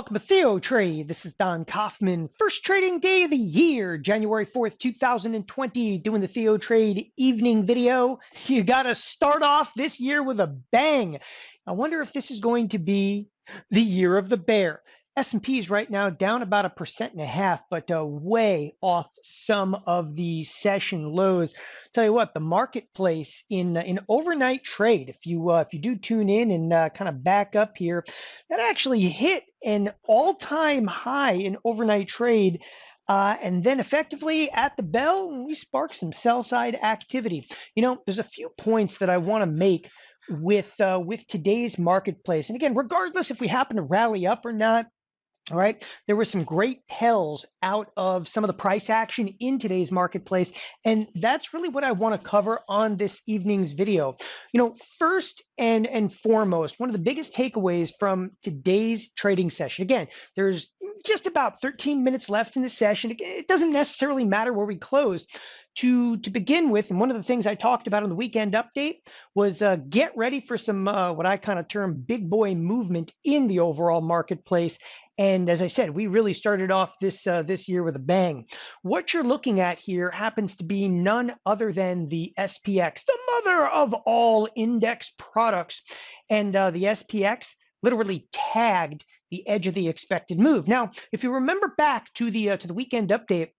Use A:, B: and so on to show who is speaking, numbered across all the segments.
A: Welcome to TheoTrade. This is Don Kaufman. First trading day of the year, January 4th, 2020, doing the TheoTrade evening video. You got to start off this year with a bang. I wonder if this is going to be the year of the bear. S&P is right now down about 1.5%, but way off some of the session lows. Tell you what, the marketplace in overnight trade, if you do tune in and kind of back up here, that actually hit an all-time high in overnight trade. And then effectively at the bell, we sparked some sell-side activity. You know, there's a few points that I want to make with today's marketplace. And again, regardless if we happen to rally up or not, all right, there were some great tells out of some of the price action in today's marketplace, and that's really what I want to cover on this evening's video. You know, first and foremost, one of the biggest takeaways from today's trading session, again, there's just about 13 minutes left in the session. It doesn't necessarily matter where we close. To begin with, and one of the things I talked about on the weekend update was get ready for some what I kind of term big boy movement in the overall marketplace. And as I said, we really started off this year with a bang. What you're looking at here happens to be none other than the SPX, the mother of all index products. And the SPX literally tagged the edge of the expected move. Now, if you remember back to the weekend update,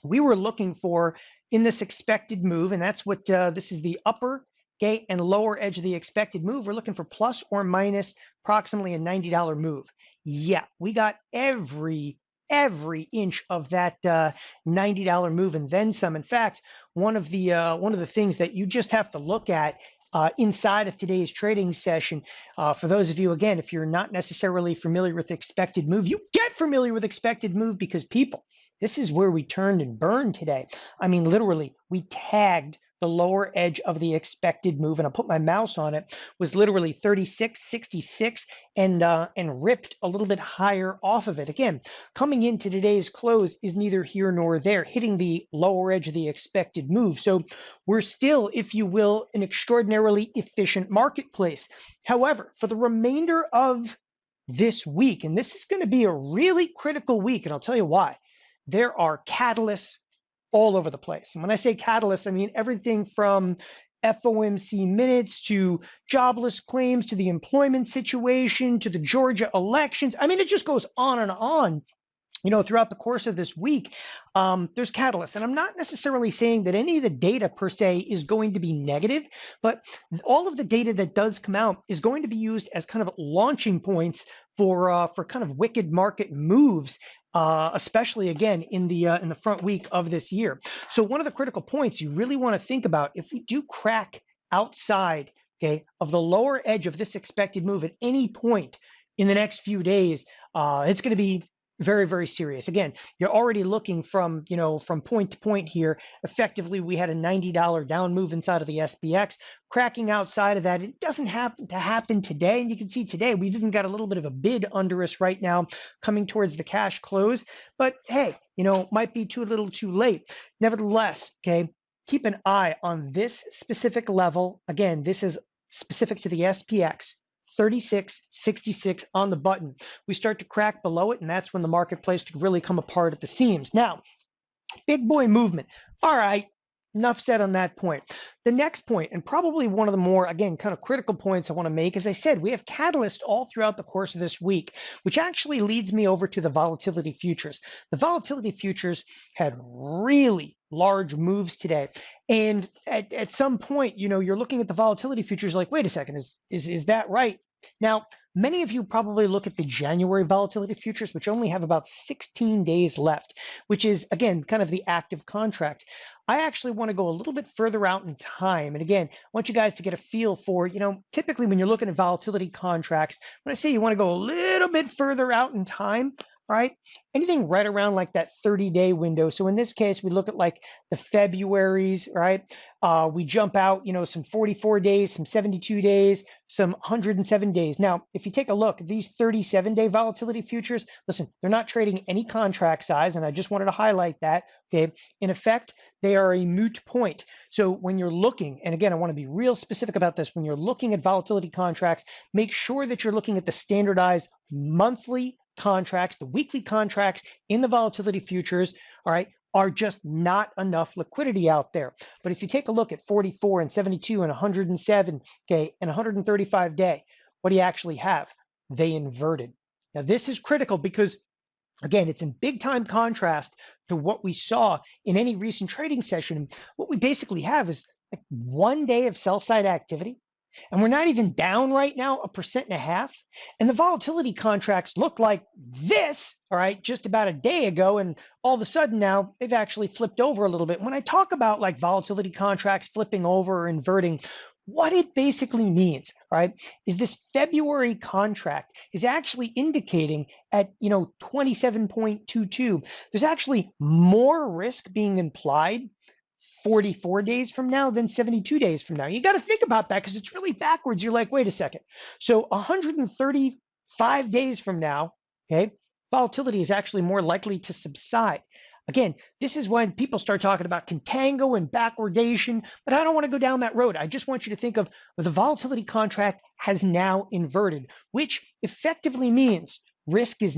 A: we were looking for in this expected move, and that's what this is, the upper and lower edge of the expected move. We're looking for plus or minus approximately a $90 move. Yeah, we got every inch of that $90 move and then some. In fact, one of the things that you just have to look at inside of today's trading session, for those of you, again, if you're not necessarily familiar with expected move, you get familiar with expected move because people, this is where we turned and burned today. I mean, literally, we tagged the lower edge of the expected move, and I put my mouse on it, was literally 36.66 and ripped a little bit higher off of it. Again, coming into today's close is neither here nor there, hitting the lower edge of the expected move. So we're still, if you will, an extraordinarily efficient marketplace. However, for the remainder of this week, and this is going to be a really critical week, and I'll tell you why. There are catalysts all over the place. And when I say catalysts, I mean everything from FOMC minutes to jobless claims to the employment situation to the Georgia elections. I mean, it just goes on and on. You know, throughout the course of this week, there's catalysts. And I'm not necessarily saying that any of the data per se is going to be negative, but all of the data that does come out is going to be used as kind of launching points for kind of wicked market moves, especially again in the front week of this year. So one of the critical points you really want to think about, if we do crack outside, okay, of the lower edge of this expected move at any point in the next few days, it's going to be very, very serious. Again, you're already looking from point to point here. Effectively, we had a $90 down move inside of the SPX. Cracking outside of that, it doesn't have to happen today. And you can see today, we've even got a little bit of a bid under us right now coming towards the cash close. But hey, might be too little too late. Nevertheless, okay, keep an eye on this specific level. Again, this is specific to the SPX. 36.66 on the button. We start to crack below it, and that's when the marketplace could really come apart at the seams. Now, big boy movement. All right, enough said on that point. The next point, and probably one of the more, again, kind of critical points I want to make, as I said, we have catalysts all throughout the course of this week, which actually leads me over to the Volatility Futures. The Volatility Futures had really large moves today. And at some point, you're looking at the Volatility Futures like, wait a second, is that right? Now, many of you probably look at the January Volatility Futures, which only have about 16 days left, which is, again, kind of the active contract. I actually want to go a little bit further out in time. And again, I want you guys to get a feel for, typically when you're looking at volatility contracts, when I say you want to go a little bit further out in time, right? Anything right around like that 30-day window. So in this case, we look at like the February's, right? We jump out, some 44 days, some 72 days, some 107 days. Now, if you take a look at these 37-day volatility futures, listen, they're not trading any contract size, and I just wanted to highlight that, okay? In effect, they are a moot point. So when you're looking, and again, I want to be real specific about this, when you're looking at volatility contracts, make sure that you're looking at the standardized monthly contracts, the weekly contracts in the volatility futures, all right, are just not enough liquidity out there. But if you take a look at 44 and 72 and 107, okay, and 135 day, what do you actually have? They inverted. Now this is critical because again, it's in big time contrast to what we saw in any recent trading session. What we basically have is like 1 day of sell side activity, and we're not even down right now 1.5%. And the volatility contracts look like this, all right, just about a day ago. And all of a sudden now they've actually flipped over a little bit. When I talk about like volatility contracts flipping over or inverting, what it basically means, right, is this February contract is actually indicating at 27.22. There's actually more risk being implied 44 days from now than 72 days from now. You got to think about that because it's really backwards. You're like, wait a second. So 135 days from now, okay, volatility is actually more likely to subside. Again, this is when people start talking about contango and backwardation, but I don't want to go down that road. I just want you to think of the volatility contract has now inverted, which effectively means risk is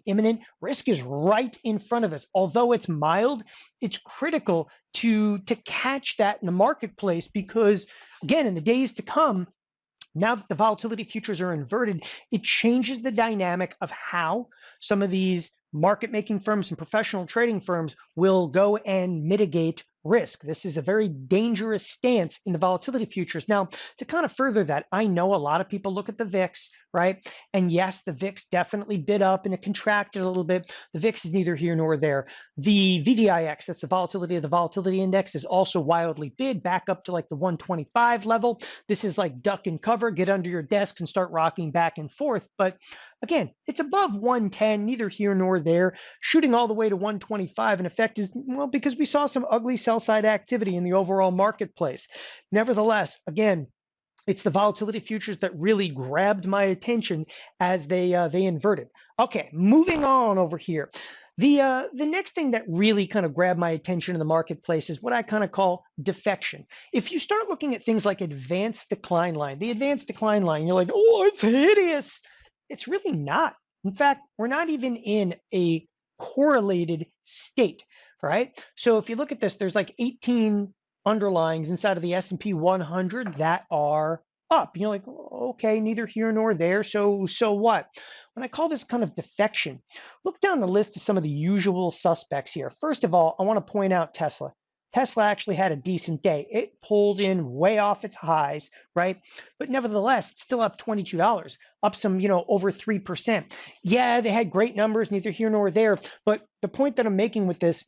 A: imminent, risk is right in front of us. Although it's mild, it's critical to catch that in the marketplace because, again, in the days to come, now that the volatility futures are inverted, it changes the dynamic of how some of these market making firms and professional trading firms will go and mitigate risk. This is a very dangerous stance in the volatility futures. Now, to kind of further that, I know a lot of people look at the VIX, right? And yes, the VIX definitely bid up and it contracted a little bit. The VIX is neither here nor there. The VVIX, that's the volatility of the volatility index, is also wildly bid back up to like the 125 level. This is like duck and cover, get under your desk and start rocking back and forth. But again, it's above 110, neither here nor there, shooting all the way to 125. In effect is, well, because we saw some ugly sell-side activity in the overall marketplace. Nevertheless, again, it's the volatility futures that really grabbed my attention as they inverted. Okay, moving on over here. The next thing that really kind of grabbed my attention in the marketplace is what I kind of call defection. If you start looking at things like advanced decline line, the advanced decline line, you're like, oh, it's hideous. It's really not. In fact, we're not even in a correlated state, right? So if you look at this, there's like 18 underlyings inside of the S&P 100 that are up. You're like, okay, neither here nor there. So what? When I call this kind of defection, look down the list of some of the usual suspects here. First of all, I want to point out Tesla. Tesla actually had a decent day. It pulled in way off its highs, right? But nevertheless, it's still up $22, up some, over 3%. Yeah, they had great numbers, neither here nor there. But the point that I'm making with this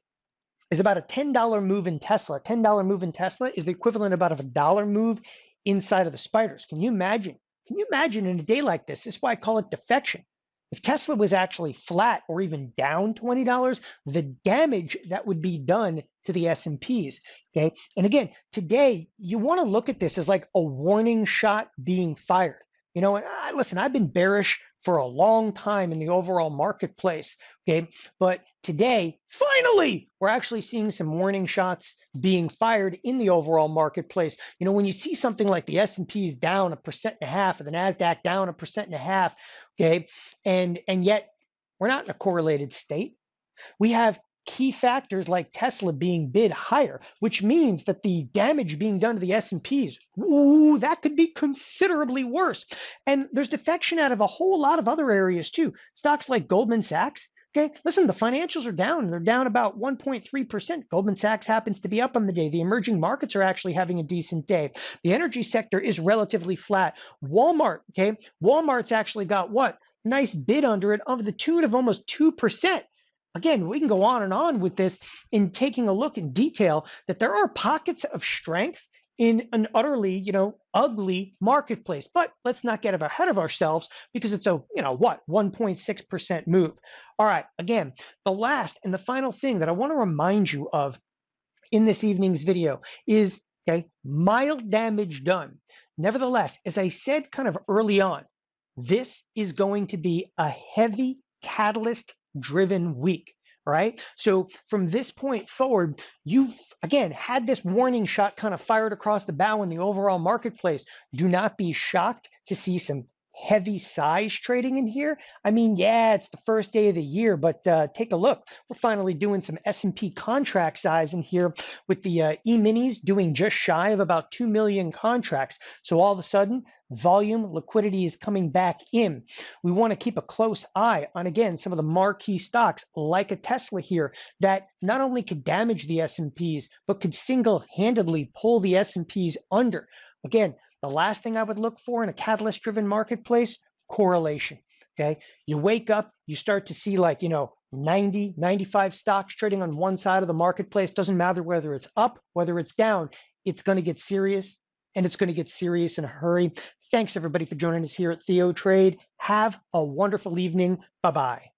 A: is about a $10 move in Tesla. $10 move in Tesla is the equivalent about of a dollar move inside of the spiders. Can you imagine? Can you imagine in a day like this? This is why I call it defection. If Tesla was actually flat or even down $20, the damage that would be done to the S&Ps, okay? And again, today, you want to look at this as like a warning shot being fired. And listen, I've been bearish for a long time in the overall marketplace, okay? But today, finally, we're actually seeing some warning shots being fired in the overall marketplace. When you see something like the S&P's down 1.5% or the Nasdaq down 1.5%, okay, and yet we're not in a correlated state. We have key factors like Tesla being bid higher, which means that the damage being done to the S&Ps, ooh, that could be considerably worse. And there's defection out of a whole lot of other areas too. Stocks like Goldman Sachs, okay, listen, the financials are down. They're down about 1.3%. Goldman Sachs happens to be up on the day. The emerging markets are actually having a decent day. The energy sector is relatively flat. Walmart, okay, Walmart's actually got what? Nice bid under it of the tune of almost 2%. Again, we can go on and on with this in taking a look in detail that there are pockets of strength in an utterly, ugly marketplace. But let's not get ahead of ourselves because it's a, 1.6% move. All right, again, the last and the final thing that I want to remind you of in this evening's video is, okay, mild damage done. Nevertheless, as I said kind of early on, this is going to be a heavy catalyst driven week, right? So from this point forward, you've again had this warning shot kind of fired across the bow in the overall marketplace. Do not be shocked to see some heavy size trading in here. I mean, yeah, it's the first day of the year, but take a look. We're finally doing some S&P contract size in here with the E-minis doing just shy of about 2 million contracts. So all of a sudden, volume liquidity is coming back in. We want to keep a close eye on, again, some of the marquee stocks like a Tesla here that not only could damage the S&Ps, but could single-handedly pull the S&Ps under. Again, the last thing I would look for in a catalyst-driven marketplace, correlation. Okay, you wake up, you start to see 90, 95 stocks trading on one side of the marketplace. Doesn't matter whether it's up, whether it's down, it's going to get serious, and it's going to get serious in a hurry. Thanks everybody for joining us here at TheoTrade. Have a wonderful evening. Bye-bye.